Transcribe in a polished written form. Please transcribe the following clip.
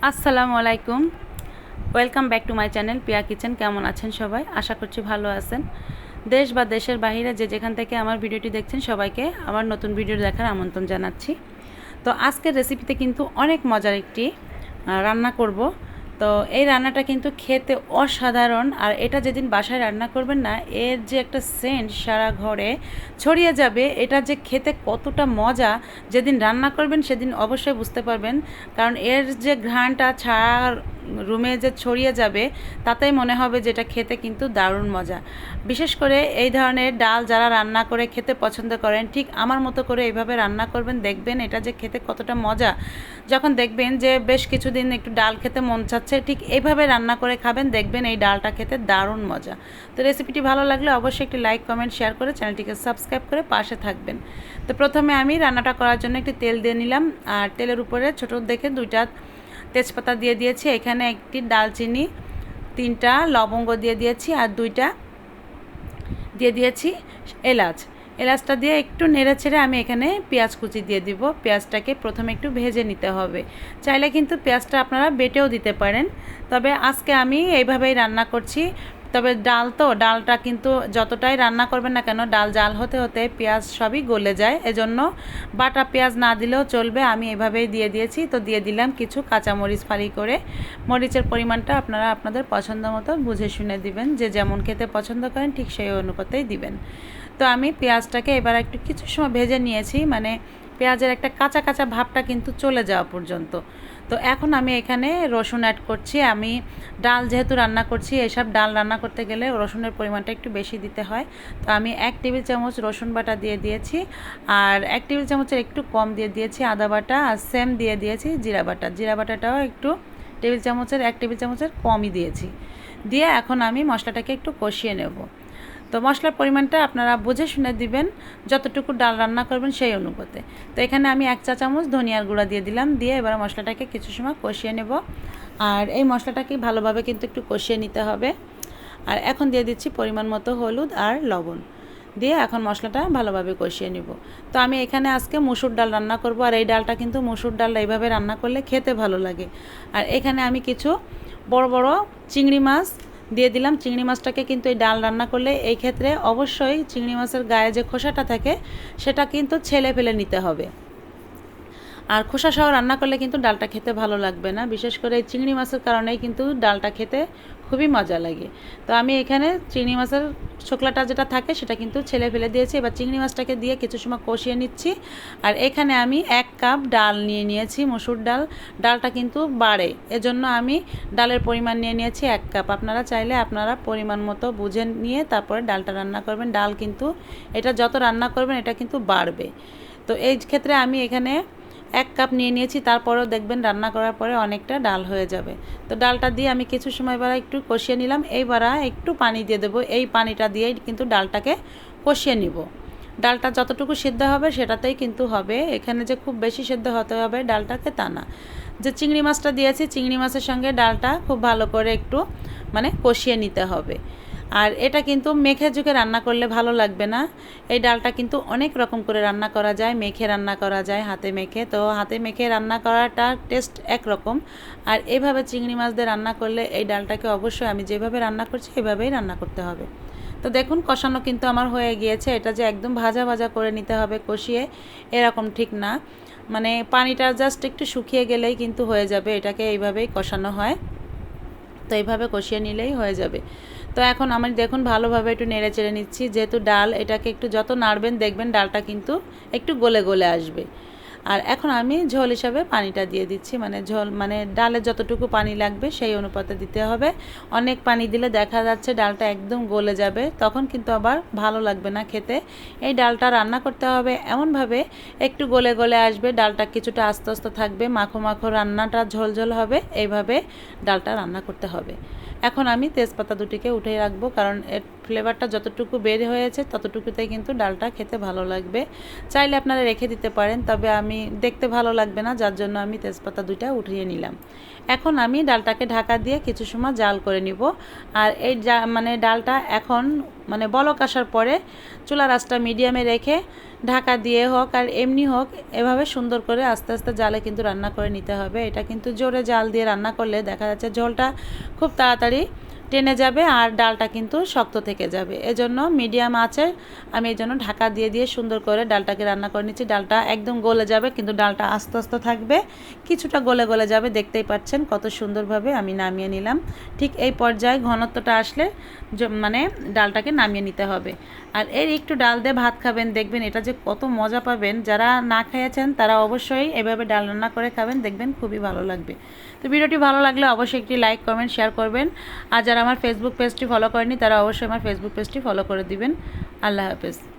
আসসালামু আলাইকুম। Welcome back to my channel Piya kitchen. কেমন আছেন সবাই? আশা করছি ভালো আছেন। দেশ বা দেশের বাইরে যে যেখান থেকে আমার ভিডিওটি দেখছেন সবাইকে আমার নতুন ভিডিও দেখার আমন্ত্রণ জানাচ্ছি। তো আজকের রেসিপিতে কিন্তু অনেক মজার একটি রান্না করব। তো এই রান্নাটা কিন্তু খেতে অসাধারণ, আর এটা যেদিন বাসায় রান্না করবেন না, এর যে একটা সেন্ট সারা ঘরে ছড়িয়ে যাবে, এটা যে খেতে কতটা মজা যেদিন রান্না করবেন সেদিন অবশ্যই বুঝতে পারবেন। কারণ এর যে ঘ্রাণটা ছাড়া রুমে যে ছড়িয়ে যাবে, তাতেই মনে হবে যেটা খেতে কিন্তু দারুণ মজা। বিশেষ করে এই ধরনের ডাল যারা রান্না করে খেতে পছন্দ করেন, ঠিক আমার মতো করে এইভাবে রান্না করবেন, দেখবেন এটা যে খেতে কতটা মজা। যখন দেখবেন যে বেশ কিছুদিন একটু ডাল খেতে মন চাচ্ছে, ঠিক এইভাবে রান্না করে খাবেন, দেখবেন এই ডালটা খেতে দারুণ মজা। তো রেসিপিটি ভালো লাগলে অবশ্যই একটি লাইক, কমেন্ট, শেয়ার করে চ্যানেলটিকে সাবস্ক্রাইব করে পাশে থাকবেন। তো প্রথমে আমি রান্নাটা করার জন্য একটি তেল দিয়ে নিলাম, আর তেলের উপরে ছোটো দেখে 2টা তেজপাতা দিয়ে দিয়েছি, এখানে একটি দালচিনি, 3টা লবঙ্গ দিয়ে দিয়েছি, আর 2টা দিয়ে দিয়েছি এলাচটা দিয়ে একটু নেড়ে ছেড়ে আমি এখানে পেঁয়াজ কুচি দিয়ে দিব। পেঁয়াজটাকে প্রথমে একটু ভেজে নিতে হবে। চাইলে কিন্তু পেঁয়াজটা আপনারা বেটেও দিতে পারেন, তবে আজকে আমি এইভাবেই রান্না করছি। তবে ডালটা কিন্তু যতটাই রান্না করবেন না কেন, ডাল জাল হতে হতে পেঁয়াজ সবই গলে যায়, এজন্য বাটা পেঁয়াজ না দিলেও চলবে। আমি এভাবেই দিয়ে দিয়েছি। তো দিয়ে দিলাম কিছু কাঁচামরিচ ফালি করে। মরিচের পরিমাণটা আপনারা আপনাদের পছন্দ মতো বুঝে শুনে দিবেন, যে যেমন খেতে পছন্দ করেন ঠিক সেই অনুপাতেই দিবেন। তো আমি পেঁয়াজটাকে এবার একটু কিছু সময় ভেজে নিয়েছি, মানে পেঁয়াজের একটা কাঁচা কাঁচা ভাবটা কিন্তু চলে যাওয়া পর্যন্ত। তো এখন আমি এখানে রসুন অ্যাড করছি। আমি ডাল যেহেতু রান্না করছি, এসব ডাল রান্না করতে গেলে রসুনের পরিমাণটা একটু বেশি দিতে হয়। তো আমি 1 টেবিল চামচ রসুন বাটা দিয়ে দিয়েছি, আর 1 টেবিল চামচের একটু কম দিয়ে দিয়েছি আদা বাটা, আর সেম দিয়ে দিয়েছি জিরা বাটাটাও একটু 1 টেবিল চামচের কমই দিয়েছি। দিয়ে এখন আমি মশলাটাকে একটু কষিয়ে নেব। তো মশলার পরিমাণটা আপনারা বুঝে শুনে দিবেন, যতটুকু ডাল রান্না করবেন সেই অনুপাতে। তো এখানে আমি 1 চা চামচ ধনিয়ার গুঁড়া দিয়ে দিলাম, দিয়ে এবার মশলাটাকে কিছু সময় কষিয়ে নেব। আর এই মশলাটাকে ভালোভাবে কিন্তু একটু কষিয়ে নিতে হবে। আর এখন দিয়ে দিচ্ছি পরিমাণ মতো হলুদ আর লবণ, দিয়ে এখন মশলাটা ভালোভাবে কষিয়ে নেব। তো আমি এখানে আজকে মুসুর ডাল রান্না করব, আর এই ডালটা কিন্তু মুসুর ডালটা এইভাবে রান্না করলে খেতে ভালো লাগে। আর এখানে আমি কিছু বড় বড় চিংড়ি মাছ দিয়ে দিলাম। চিংড়ি মাছটাকে কিন্তু এই ডাল রান্না করলে এই ক্ষেত্রে অবশ্যই চিংড়ি মাছের গায়ে যে খোসাটা থাকে সেটা কিন্তু ছেলে ফেলে নিতে হবে। আর খোসা সহ রান্না করলে কিন্তু ডালটা খেতে ভালো লাগবে না। বিশেষ করে এই চিংড়ি মাছের কারণেই কিন্তু ডালটা খেতে খুবই মজা লাগে। তো আমি এখানে চিংড়ি মাছের ছোকলাটা যেটা থাকে সেটা কিন্তু ছেলে ফেলে দিয়েছি। এবার চিংড়ি মাছটাকে দিয়ে কিছু সময় কষিয়ে নিচ্ছি। আর এখানে আমি 1 কাপ ডাল নিয়েছি, মসুর ডাল। ডালটা কিন্তু বাড়ে, এজন্য আমি ডালের পরিমাণ নিয়েছি 1 কাপ। আপনারা চাইলে আপনারা পরিমাণ মতো বুঝে নিয়ে তারপরে ডালটা রান্না করবেন। ডাল কিন্তু এটা যত রান্না করবেন এটা কিন্তু বাড়বে। তো এই ক্ষেত্রে আমি এখানে 1 কাপ নিয়েছি, তারপরেও দেখবেন রান্না করার পরে অনেকটা ডাল হয়ে যাবে। তো ডালটা দিয়ে আমি কিছু সময় এবার একটু কষিয়ে নিলাম। এইবার একটু পানি দিয়ে দেবো। এই পানিটা দিয়েই কিন্তু ডালটাকে কষিয়ে নিব। ডালটা যতটুকু সিদ্ধ হবে সেটাতেই কিন্তু হবে, এখানে যে খুব বেশি সিদ্ধ হতে হবে ডালটাকে তা না। যে চিংড়ি মাছটা দিয়েছি, চিংড়ি মাছের সঙ্গে ডালটা খুব ভালো করে একটু কষিয়ে নিতে হবে। আর এটা কিন্তু মেখে ঝুঁকে রান্না করলে ভালো লাগবে না। এই ডালটা কিন্তু অনেক রকম করে রান্না করা যায়, মেখে রান্না করা যায়, হাতে মেখে। তো হাতে মেখে রান্না করাটা টেস্ট একরকম, আর এভাবে চিংড়ি মাছ দিয়ে রান্না করলে এই ডালটাকে অবশ্যই আমি যেভাবে রান্না করছি এভাবেই রান্না করতে হবে। তো দেখুন কষানো কিন্তু আমার হয়ে গিয়েছে। এটা যে একদম ভাজা ভাজা করে নিতে হবে কষিয়ে, এরকম ঠিক না। পানিটা জাস্ট একটু শুকিয়ে গেলেই কিন্তু হয়ে যাবে। এটাকে এইভাবেই কষানো হয়। তো এইভাবে কষিয়ে নিলেই হয়ে যাবে। তো এখন আমি দেখুন ভালোভাবে একটু নেড়ে চেড়ে নিচ্ছি, যেহেতু ডাল, এটাকে একটু যত নাড়বেন দেখবেন ডালটা কিন্তু একটু গলে গলে আসবে। আর এখন আমি ঝোল হিসাবে পানিটা দিয়ে দিচ্ছি, ঝোল ডালে যতটুকু পানি লাগবে সেই অনুপাতে দিতে হবে। অনেক পানি দিলে দেখা যাচ্ছে ডালটা একদম গলে যাবে, তখন কিন্তু আবার ভালো লাগবে না খেতে। এই ডালটা রান্না করতে হবে এমনভাবে একটু গলে গলে আসবে, ডালটা কিছুটা আস্তে আস্তে থাকবে, মাখো মাখো রান্নাটা ঝোল ঝোল হবে, এইভাবে ডালটা রান্না করতে হবে। এখন আমি তেজপাতা দুটিকে উঠিয়ে রাখবো, কারণ ফ্লেভারটা যতটুকু বের হয়েছে ততটুকুতেই কিন্তু ডালটা খেতে ভালো লাগবে। চাইলে আপনারা রেখে দিতে পারেন, তবে আমি দেখতে ভালো লাগবে না, যার জন্য আমি তেজপাতা 2টা উঠিয়ে নিলাম। এখন আমি ডালটাকে ঢাকা দিয়ে কিছু সময় জাল করে নিব। আর এই মানে ডালটা এখন মানে বলক আসার পরে চুলার আঁচটা মিডিয়ামে রেখে ঢাকা দিয়ে হোক আর এমনি হোক এভাবে সুন্দর করে আস্তে আস্তে জালে কিন্তু রান্না করে নিতে হবে। এটা কিন্তু জোরে জাল দিয়ে রান্না করলে দেখা যাচ্ছে ঝোলটা খুব তাড়াতাড়ি টেনে যাবে আর ডালটা কিন্তু শক্ত থেকে যাবে। এজন্য মিডিয়াম আঁচে আমি এই জন্য ঢাকা দিয়ে দিয়ে সুন্দর করে ডালটাকে রান্না করে নিচ্ছি। ডালটা একদম গলে যাবে, কিন্তু ডালটা আস্তে আস্তে থাকবে, কিছুটা গলে গলে যাবে। দেখতেই পাচ্ছেন কত সুন্দরভাবে আমি নামিয়ে নিলাম। ঠিক এই পর্যায়ে ঘনত্বটা আসলে মানে ডালটাকে নামিয়ে নিতে হবে। আর এর একটু ডাল দিয়ে ভাত খাবেন, দেখবেন এটা যে কত মজা পাবেন। যারা না খেয়েছেন তারা অবশ্যই এভাবে ডাল রান্না করে খাবেন, দেখবেন খুবই ভালো লাগবে। তো ভিডিওটি ভালো লাগলে অবশ্যই একটি লাইক কমেন্ট শেয়ার করবেন। আর যারা আমার ফেসবুক পেজটি ফলো করেনি তারা অবশ্যই আমার ফেসবুক পেজটি ফলো করে দিবেন। আল্লাহ হাফেজ।